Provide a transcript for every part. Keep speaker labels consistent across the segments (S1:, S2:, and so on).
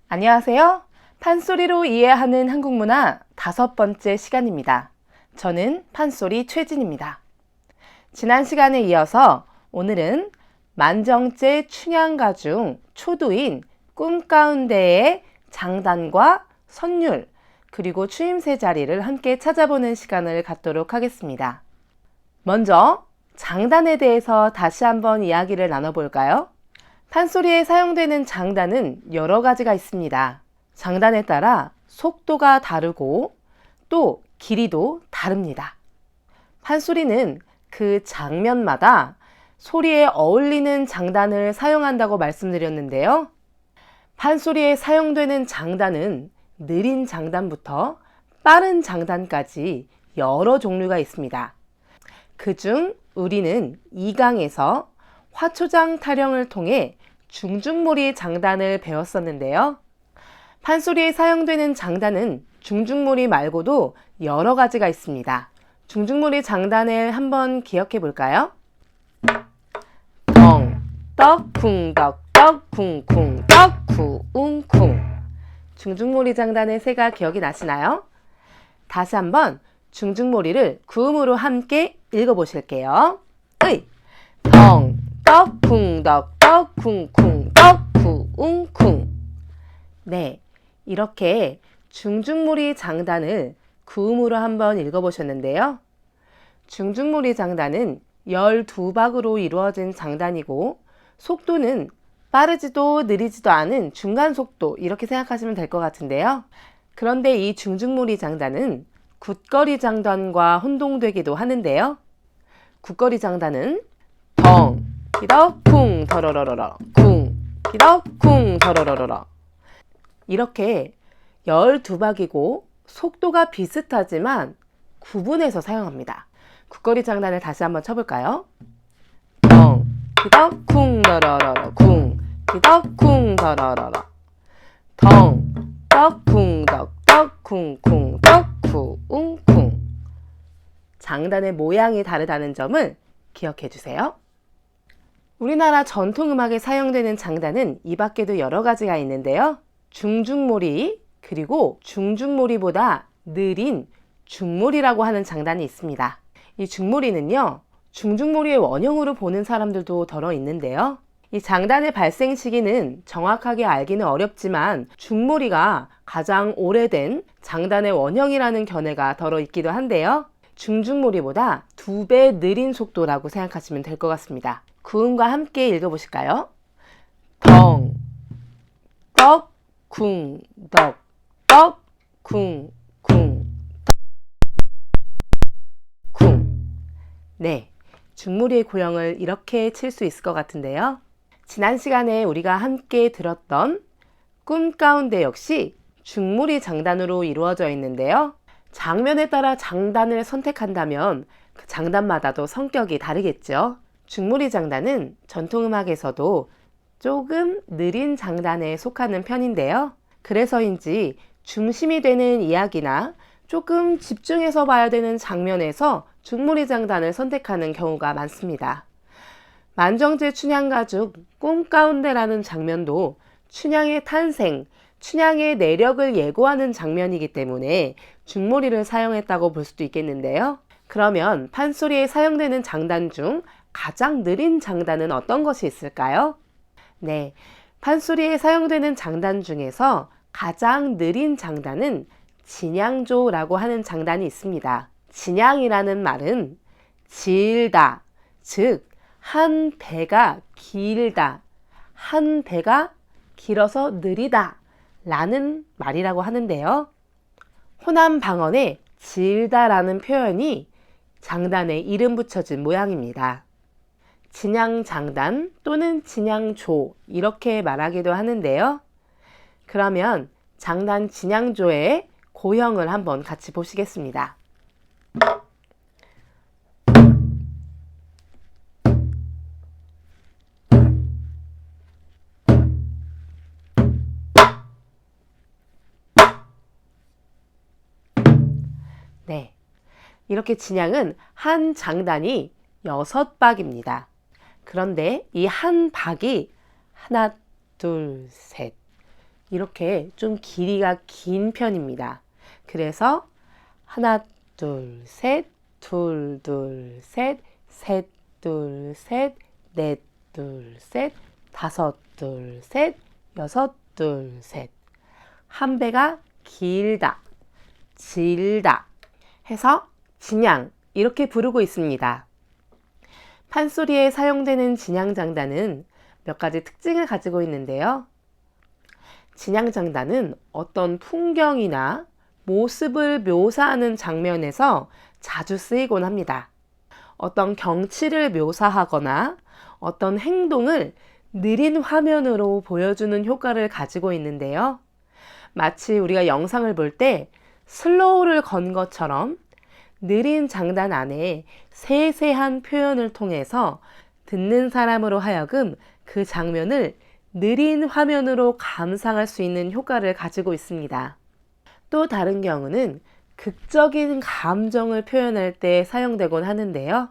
S1: 안녕하세요. 판소리로 이해하는 한국문화 5번째 시간입니다. 저는 판소리 최진입니다. 지난 시간에 이어서 오늘은 만정제 춘향가 중 초두인 꿈 가운데의 장단과 선율, 그리고 추임새 자리를 함께 찾아보는 시간을 갖도록 하겠습니다. 먼저 장단에 대해서 다시 한번 이야기를 나눠볼까요? 판소리에 사용되는 장단은 여러 가지가 있습니다. 장단에 따라 속도가 다르고 또 길이도 다릅니다. 판소리는 그 장면마다 소리에 어울리는 장단을 사용한다고 말씀드렸는데요. 판소리에 사용되는 장단은 느린 장단부터 빠른 장단까지 여러 종류가 있습니다. 그중 우리는 2강에서 화초장 타령을 통해 중중무리 장단을 배웠었는데요. 판소리에 사용되는 장단은 중중무리 말고도 여러 가지가 있습니다. 중중무리 장단을 한번 기억해 볼까요? 덩, 떡, 쿵, 덕, 떡, 쿵, 쿵, 떡, 쿠, 웅, 쿵. 중중무리 장단의 새가 기억이 나시나요? 다시 한번 중중무리를 구음으로 함께 읽어보실게요. 의, 덩, 떡, 쿵, 덕, 떡, 쿵, 쿵, 떡, 쿠, 웅, 쿵. 네, 이렇게 중중무리 장단을 구음으로 한번 읽어보셨는데요. 중중무리 장단은 12박으로 이루어진 장단이고 속도는 빠르지도 느리지도 않은 중간 속도, 이렇게 생각하시면 될 것 같은데요. 그런데 이 중중무리 장단은 굿거리 장단과 혼동되기도 하는데요. 굿거리 장단은 덩, 기덕, 쿵, 더러러러러, 쿵, 기덕, 쿵, 더러러러러. 이렇게 12박이고 속도가 비슷하지만 구분해서 사용합니다. 굿거리 장단을 다시 한번 쳐볼까요? 덩, 기덕, 쿵, 더러러러, 쿵, 기덕, 쿵, 더러러러. 덩, 떡, 쿵, 덕, 떡, 쿵, 쿵, 떡, 쿠, 웅, 쿵. 장단의 모양이 다르다는 점을 기억해 주세요. 우리나라 전통음악에 사용되는 장단은 이 밖에도 여러 가지가 있는데요. 중중무리, 그리고 중중무리보다 느린 중무리라고 하는 장단이 있습니다. 이 중무리는요, 중중무리의 원형으로 보는 사람들도 더러 있는데요. 이 장단의 발생 시기는 정확하게 알기는 어렵지만 중무리가 가장 오래된 장단의 원형이라는 견해가 더러 있기도 한데요. 중중무리보다 2배 느린 속도라고 생각하시면 될 것 같습니다. 구음과 함께 읽어보실까요? 덩, 떡, 쿵, 덕, 떡, 쿵, 쿵, 쿵. 네, 중무리의 고형을 이렇게 칠 수 있을 것 같은데요. 지난 시간에 우리가 함께 들었던 꿈 가운데 역시 중무리 장단으로 이루어져 있는데요. 장면에 따라 장단을 선택한다면 그 장단마다도 성격이 다르겠죠. 중무리 장단은 전통음악에서도 조금 느린 장단에 속하는 편인데요. 그래서인지 중심이 되는 이야기나 조금 집중해서 봐야 되는 장면에서 중무리 장단을 선택하는 경우가 많습니다. 만정제 춘향가 중 꿈 가운데라는 장면도 춘향의 탄생, 춘향의 내력을 예고하는 장면이기 때문에 중무리를 사용했다고 볼 수도 있겠는데요. 그러면 판소리에 사용되는 장단 중 가장 느린 장단은 어떤 것이 있을까요? 네, 판소리에 사용되는 장단 중에서 가장 느린 장단은 진양조라고 하는 장단이 있습니다. 진양이라는 말은 질다, 즉 한 배가 길다, 한 배가 길어서 느리다 라는 말이라고 하는데요. 호남 방언에 질다라는 표현이 장단에 이름 붙여진 모양입니다. 진양장단 또는 진양조, 이렇게 말하기도 하는데요. 그러면 장단 진양조의 고형을 한번 같이 보시겠습니다. 네, 이렇게 진양은 한 장단이 6박입니다. 그런데 이 한 박이 하나, 둘, 셋, 이렇게 좀 길이가 긴 편입니다. 그래서 하나, 둘, 셋, 둘, 둘, 셋, 셋, 둘, 셋, 넷, 둘, 셋, 다섯, 둘, 셋, 여섯, 둘, 셋. 한 배가 길다, 질다 해서 진양 이렇게 부르고 있습니다. 판소리에 사용되는 진양장단은 몇 가지 특징을 가지고 있는데요. 진양장단은 어떤 풍경이나 모습을 묘사하는 장면에서 자주 쓰이곤 합니다. 어떤 경치를 묘사하거나 어떤 행동을 느린 화면으로 보여주는 효과를 가지고 있는데요. 마치 우리가 영상을 볼 때 슬로우를 건 것처럼 느린 장단 안에 세세한 표현을 통해서 듣는 사람으로 하여금 그 장면을 느린 화면으로 감상할 수 있는 효과를 가지고 있습니다. 또 다른 경우는 극적인 감정을 표현할 때 사용되곤 하는데요.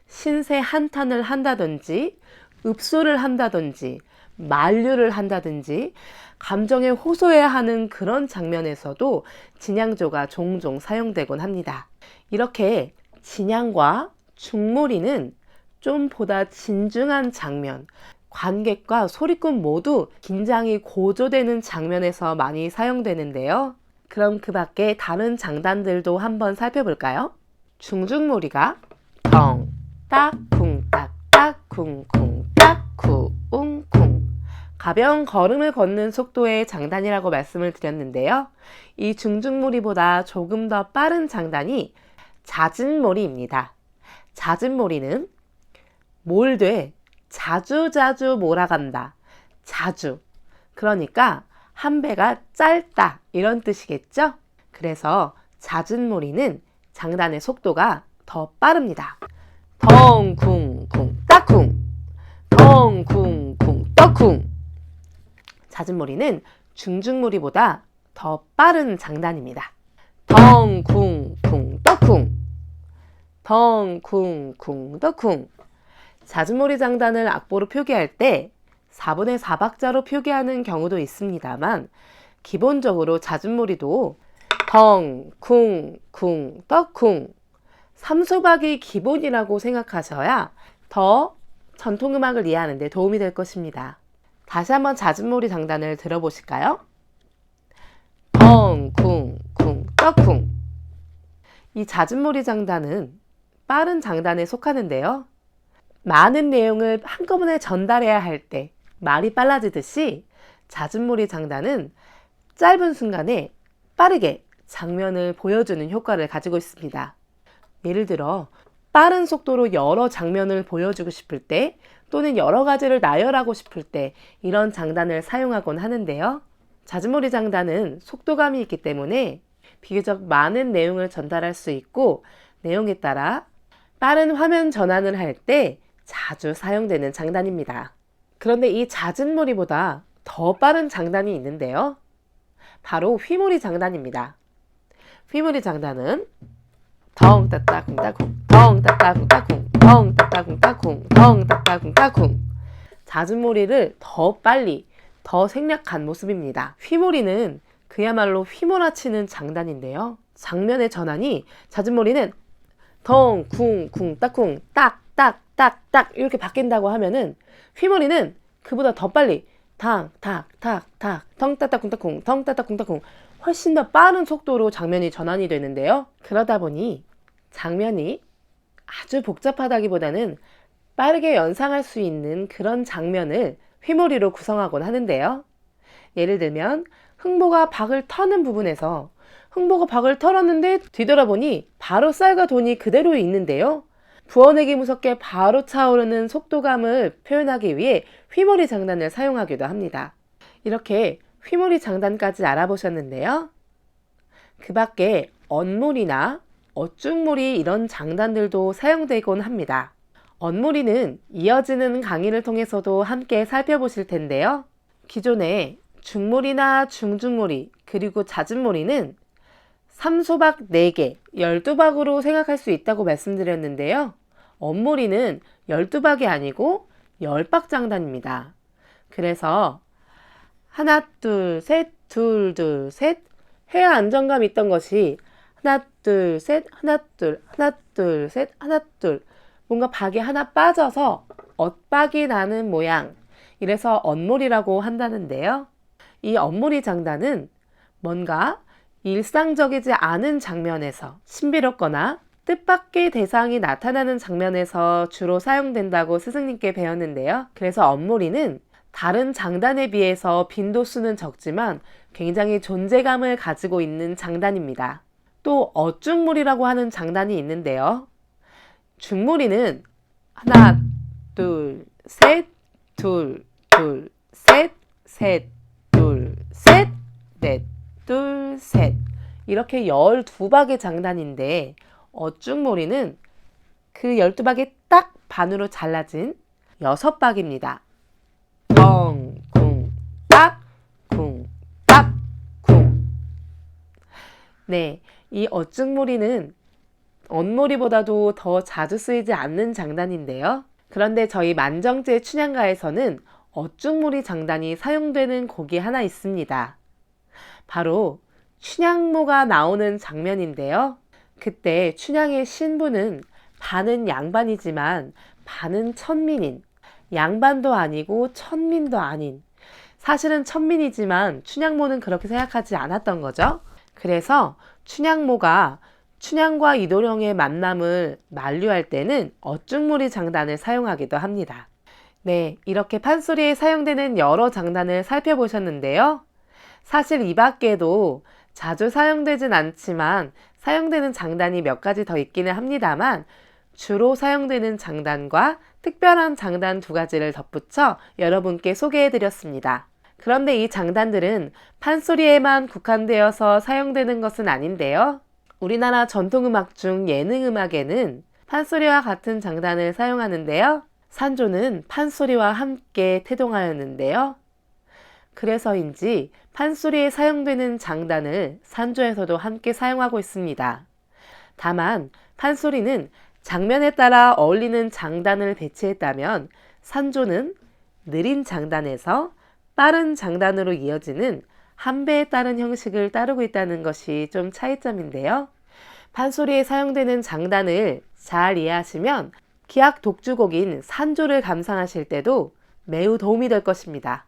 S1: 신세 한탄을 한다든지 읍소를 한다든지 만류를 한다든지 감정에 호소해야 하는 그런 장면에서도 진양조가 종종 사용되곤 합니다. 이렇게 진양과 중몰이는 좀 보다 진중한 장면, 관객과 소리꾼 모두 긴장이 고조되는 장면에서 많이 사용되는데요. 그럼 그 밖에 다른 장단들도 한번 살펴볼까요? 중중몰이가 덩, 딱, 쿵, 딱, 딱, 쿵, 쿵, 딱, 쿠, 웅, 쿵. 가벼운 걸음을 걷는 속도의 장단이라고 말씀을 드렸는데요. 이 중중몰이보다 조금 더 빠른 장단이 잦은몰이입니다. 잦은몰이는 몰되 자주자주 몰아간다. 자주. 그러니까 한 배가 짧다 이런 뜻이겠죠? 그래서 잦은몰이는 장단의 속도가 더 빠릅니다. 덩쿵쿵 따쿵 덩쿵쿵 떠쿵. 잦은몰이는 중중몰이보다 더 빠른 장단입니다. 덩쿵쿵 떠쿵 덩쿵쿵 떠쿵. 잦은몰이 장단을 악보로 표기할 때 4분의 4박자로 표기하는 경우도 있습니다만 기본적으로 잦은몰이도 덩, 쿵, 쿵, 떠쿵 3소박이 기본이라고 생각하셔야 더 전통음악을 이해하는 데 도움이 될 것입니다. 다시 한번 잦은몰이 장단을 들어보실까요? 덩, 쿵, 쿵, 떠쿵. 이 잦은몰이 장단은 빠른 장단에 속하는데요. 많은 내용을 한꺼번에 전달해야 할 때 말이 빨라지듯이 잦은몰이 장단은 짧은 순간에 빠르게 장면을 보여주는 효과를 가지고 있습니다. 예를 들어 빠른 속도로 여러 장면을 보여주고 싶을 때 또는 여러 가지를 나열하고 싶을 때 이런 장단을 사용하곤 하는데요. 잦은몰이 장단은 속도감이 있기 때문에 비교적 많은 내용을 전달할 수 있고 내용에 따라 빠른 화면 전환을 할 때 자주 사용되는 장단입니다. 그런데 이 잦은몰이보다 더 빠른 장단이 있는데요. 바로 휘몰이 장단입니다. 휘몰이 장단은 덩 따따쿵 따쿵 덩 따따쿵 따쿵 덩 따따쿵 따쿵 덩 따따쿵 따쿵. 잦은몰이를 더 빨리 더 생략한 모습입니다. 휘몰이는 그야말로 휘몰아치는 장단인데요. 장면의 전환이 잦은몰이는 덩, 쿵, 쿵, 따쿵, 딱, 딱, 딱, 딱 이렇게 바뀐다고 하면은 휘몰이는 그보다 더 빨리 탕, 탁, 탁, 탁, 덩, 따따, 쿵, 따쿵, 덩, 따따, 쿵, 따쿵 훨씬 더 빠른 속도로 장면이 전환이 되는데요. 그러다 보니 장면이 아주 복잡하다기보다는 빠르게 연상할 수 있는 그런 장면을 휘몰이로 구성하곤 하는데요. 예를 들면 흥보가 박을 터는 부분에서 흥보가 박을 털었는데 뒤돌아보니 바로 쌀과 돈이 그대로 있는데요. 부어내기 무섭게 바로 차오르는 속도감을 표현하기 위해 휘몰이 장단을 사용하기도 합니다. 이렇게 휘몰이 장단까지 알아보셨는데요. 그 밖에 언몰이나 어중몰이 이런 장단들도 사용되곤 합니다. 언몰이는 이어지는 강의를 통해서도 함께 살펴보실 텐데요. 기존에 중몰이나 중중몰이 그리고 잦은몰이는 3소박 4개, 12박으로 생각할 수 있다고 말씀드렸는데요. 언몰이는 12박이 아니고 10박 장단입니다. 그래서 하나, 둘, 셋, 둘, 둘, 셋. 해야 안정감 있던 것이 하나, 둘, 셋, 하나, 둘, 하나, 둘, 셋, 하나, 둘. 뭔가 박이 하나 빠져서 엇박이 나는 모양. 이래서 엇몰이라고 한다는데요. 이 엇몰이 장단은 뭔가 일상적이지 않은 장면에서 신비롭거나 뜻밖의 대상이 나타나는 장면에서 주로 사용된다고 스승님께 배웠는데요. 그래서 엇몰이는 다른 장단에 비해서 빈도수는 적지만 굉장히 존재감을 가지고 있는 장단입니다. 또 엇중몰이라고 하는 장단이 있는데요. 중몰이는 하나, 둘, 셋, 둘, 둘, 셋, 셋, 둘, 셋, 넷, 둘, 셋. 이렇게 12박의 장단인데 엇중몰이는 그 12박이 딱 반으로 잘라진 6박입니다. 쿵, 쿵, 딱, 쿵, 딱, 쿵. 네, 이 엇중몰이는 엇몰이보다도 더 자주 쓰이지 않는 장단인데요. 그런데 저희 만정제 춘향가에서는 엇중몰이 장단이 사용되는 곡이 하나 있습니다. 바로 춘향모가 나오는 장면인데요. 그때 춘향의 신부는 반은 양반이지만 반은 천민인, 양반도 아니고 천민도 아닌, 사실은 천민이지만 춘향모는 그렇게 생각하지 않았던 거죠. 그래서 춘향모가 춘향과 이도령의 만남을 만류할 때는 엇중몰이 장단을 사용하기도 합니다. 네, 이렇게 판소리에 사용되는 여러 장단을 살펴보셨는데요. 사실 이 밖에도 자주 사용되진 않지만 사용되는 장단이 몇 가지 더 있기는 합니다만 주로 사용되는 장단과 특별한 장단 2가지를 덧붙여 여러분께 소개해드렸습니다. 그런데 이 장단들은 판소리에만 국한되어서 사용되는 것은 아닌데요. 우리나라 전통음악 중 예능음악에는 판소리와 같은 장단을 사용하는데요. 산조는 판소리와 함께 태동하였는데요. 그래서인지 판소리에 사용되는 장단을 산조에서도 함께 사용하고 있습니다. 다만 판소리는 장면에 따라 어울리는 장단을 배치했다면 산조는 느린 장단에서 빠른 장단으로 이어지는 한배에 따른 형식을 따르고 있다는 것이 좀 차이점인데요. 판소리에 사용되는 장단을 잘 이해하시면 기악 독주곡인 산조를 감상하실 때도 매우 도움이 될 것입니다.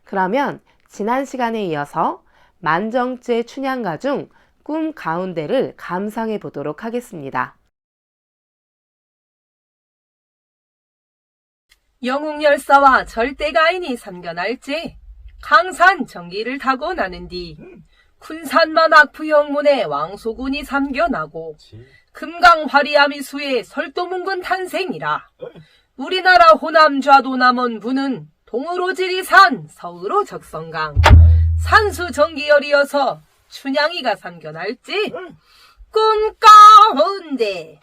S1: 그러면 지난 시간에 이어서 만정제 춘향가 중 꿈 가운데를 감상해 보도록 하겠습니다.
S2: 영웅열사와 절대가인이 삼견할지 강산 정기를 타고 나는 뒤 군산만악 부영문에 왕소군이 삼견하고 금강화리아미수의 설도문군 탄생이라. 우리나라 호남 좌도 남원 부는 동으로 지리산 서으로 적성강 산수 정기열이어서 춘향이가 삼견할지 꿈 가운데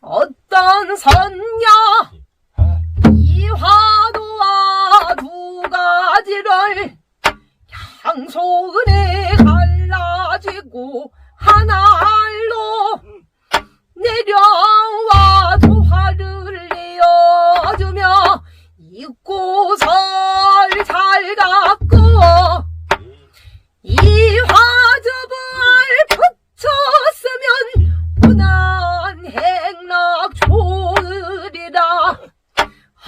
S2: 어떤 선녀 이화도와 2가지를 향소은에 갈라지고 하나알로 내려와 도화를 내어주며 입고설 잘 갖고 이 화즙을 붙였으면 무난 행락 좋으리라.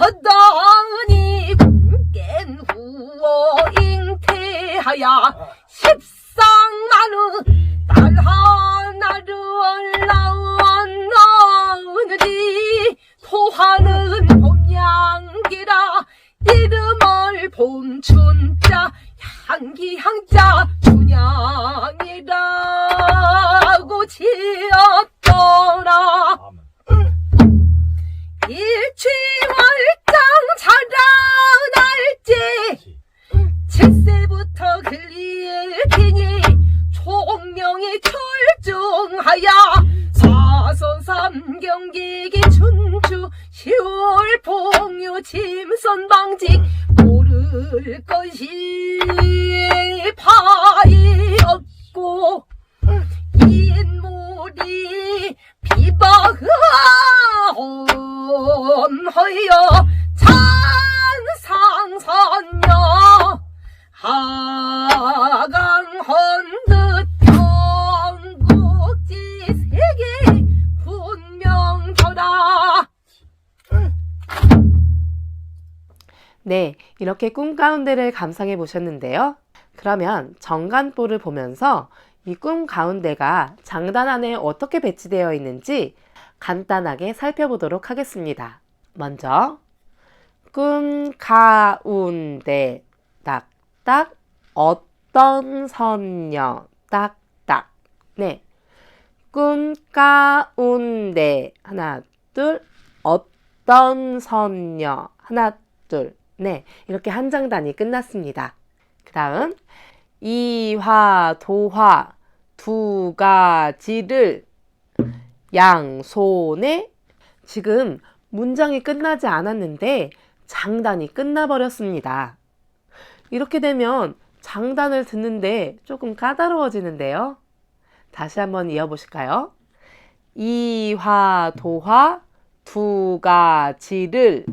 S2: 허다니 깬 후어 잉태하야 십상만의 딸 하나를 낳았느니 토하는 봄향기라. 이름을 봄춘자 향기향자 춘향이라고 지었더라. 일취월장 자라날지 7세부터 글릴 테니 총명이 출중하여 사서삼경기기 춘추 시월 풍류 침선방직 모를 것이 파이 없고 인물이 비박헌허여 찬상선녀
S1: 이렇게 꿈 가운데를 감상해 보셨는데요. 그러면 정간보를 보면서 이 꿈 가운데가 장단 안에 어떻게 배치되어 있는지 간단하게 살펴보도록 하겠습니다. 먼저 꿈 가운데 딱딱 어떤 선녀 딱딱. 네. 꿈 가운데 하나 둘 어떤 선녀 하나 둘. 네. 이렇게 한 장단이 끝났습니다. 그 다음 이화 도화 두 가지를 양손에. 지금 문장이 끝나지 않았는데 장단이 끝나버렸습니다. 이렇게 되면 장단을 듣는데 조금 까다로워지는데요. 다시 한번 이어보실까요? 이화 도화 두 가지를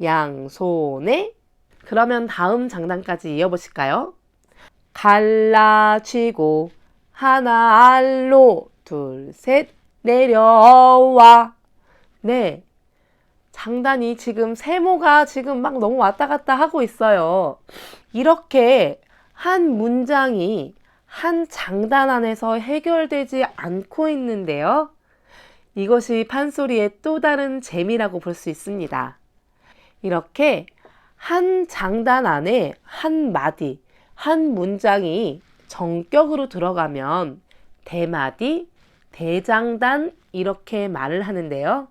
S1: 양손에. 그러면 다음 장단까지 이어보실까요? 갈라쥐고 하나 알로 둘 셋 내려와. 네. 장단이 지금 세모가 지금 막 너무 왔다 갔다 하고 있어요. 이렇게 한 문장이 한 장단 안에서 해결되지 않고 있는데요. 이것이 판소리의 또 다른 재미라고 볼 수 있습니다. 이렇게 한 장단 안에 한 마디, 한 문장이 정격으로 들어가면 대마디, 대장단 이렇게 말을 하는데요.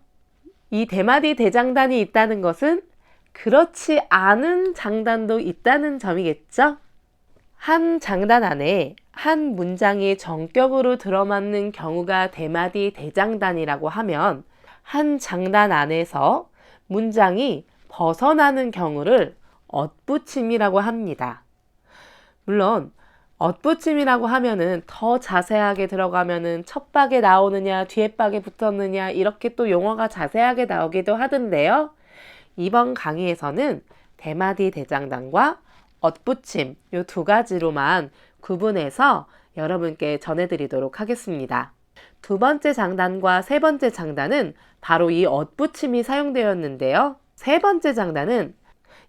S1: 이 대마디, 대장단이 있다는 것은 그렇지 않은 장단도 있다는 점이겠죠? 한 장단 안에 한 문장이 정격으로 들어맞는 경우가 대마디, 대장단이라고 하면 한 장단 안에서 문장이 벗어나는 경우를 엇붙임이라고 합니다. 물론 엇붙임이라고 하면은 더 자세하게 들어가면은 첫 박에 나오느냐 뒤에 박에 붙었느냐 이렇게 또 용어가 자세하게 나오기도 하던데요. 이번 강의에서는 대마디 대장단과 엇붙임 이 두 가지로만 구분해서 여러분께 전해드리도록 하겠습니다. 두 번째 장단과 세 번째 장단은 바로 이 엇붙임이 사용되었는데요. 세 번째 장단은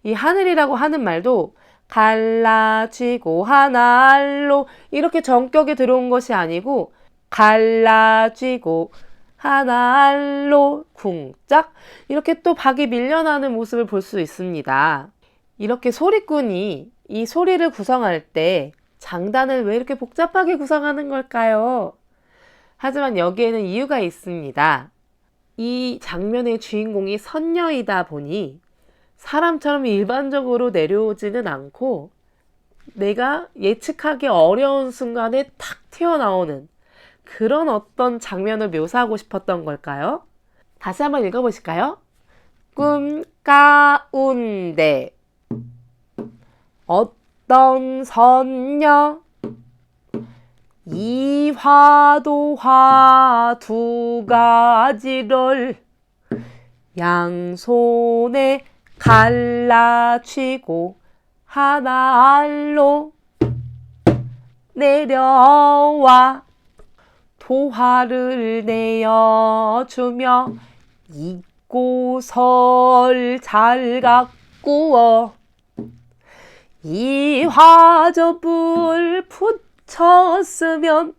S1: 이 하늘이라고 하는 말도 갈라쥐고 하나 알로 이렇게 정격에 들어온 것이 아니고 갈라쥐고 하나 알로 쿵짝 이렇게 또 박이 밀려나는 모습을 볼 수 있습니다. 이렇게 소리꾼이 이 소리를 구성할 때 장단을 왜 이렇게 복잡하게 구성하는 걸까요? 하지만 여기에는 이유가 있습니다. 이 장면의 주인공이 선녀이다 보니 사람처럼 일반적으로 내려오지는 않고 내가 예측하기 어려운 순간에 탁 튀어나오는 그런 어떤 장면을 묘사하고 싶었던 걸까요? 다시 한번 읽어보실까요? 꿈 가운데 어떤 선녀 이화도화 두 가지를 양손에 갈라쥐고 하나 알로 내려와 도화를 내어주며 이꼬설 잘 가꾸어 이화접을 붙였으면.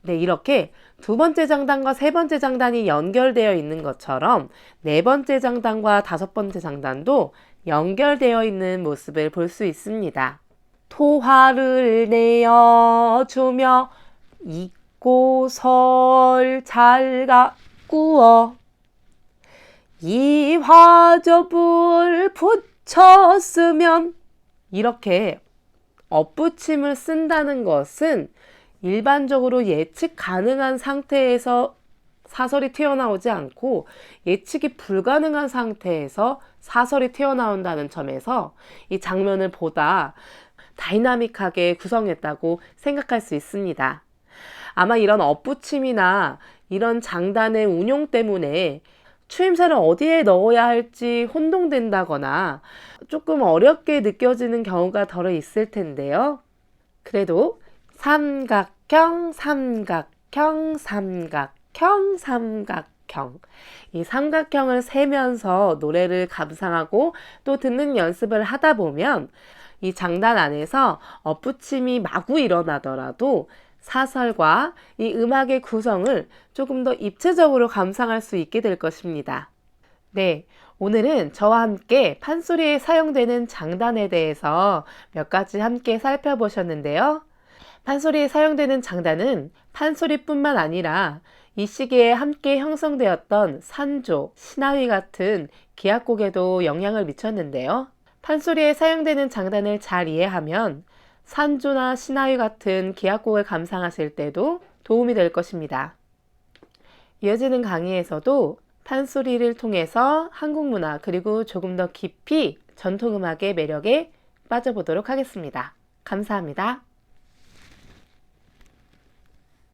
S1: 네, 이렇게 두 번째 장단과 세 번째 장단이 연결되어 있는 것처럼 네 번째 장단과 다섯 번째 장단도 연결되어 있는 모습을 볼 수 있습니다. 토화를 내어주며 이꼬설 잘 가꾸어 이화접을 붙였으면. 이렇게 엇붙임을 쓴다는 것은 일반적으로 예측 가능한 상태에서 사설이 튀어나오지 않고 예측이 불가능한 상태에서 사설이 튀어나온다는 점에서 이 장면을 보다 다이나믹하게 구성했다고 생각할 수 있습니다. 아마 이런 엇붙임이나 이런 장단의 운용 때문에 추임새를 어디에 넣어야 할지 혼동된다거나 조금 어렵게 느껴지는 경우가 덜어 있을 텐데요. 그래도 삼각형, 삼각형, 삼각형, 삼각형 삼각형. 이 삼각형을 세면서 노래를 감상하고 또 듣는 연습을 하다 보면 이 장단 안에서 엇붙임이 마구 일어나더라도 사설과 이 음악의 구성을 조금 더 입체적으로 감상할 수 있게 될 것입니다. 네, 오늘은 저와 함께 판소리에 사용되는 장단에 대해서 몇 가지 함께 살펴보셨는데요. 판소리에 사용되는 장단은 판소리뿐만 아니라 이 시기에 함께 형성되었던 산조, 신하위 같은 기악곡에도 영향을 미쳤는데요. 판소리에 사용되는 장단을 잘 이해하면 산조나 신하위 같은 기악곡을 감상하실 때도 도움이 될 것입니다. 이어지는 강의에서도 판소리를 통해서 한국 문화 그리고 조금 더 깊이 전통음악의 매력에 빠져보도록 하겠습니다. 감사합니다.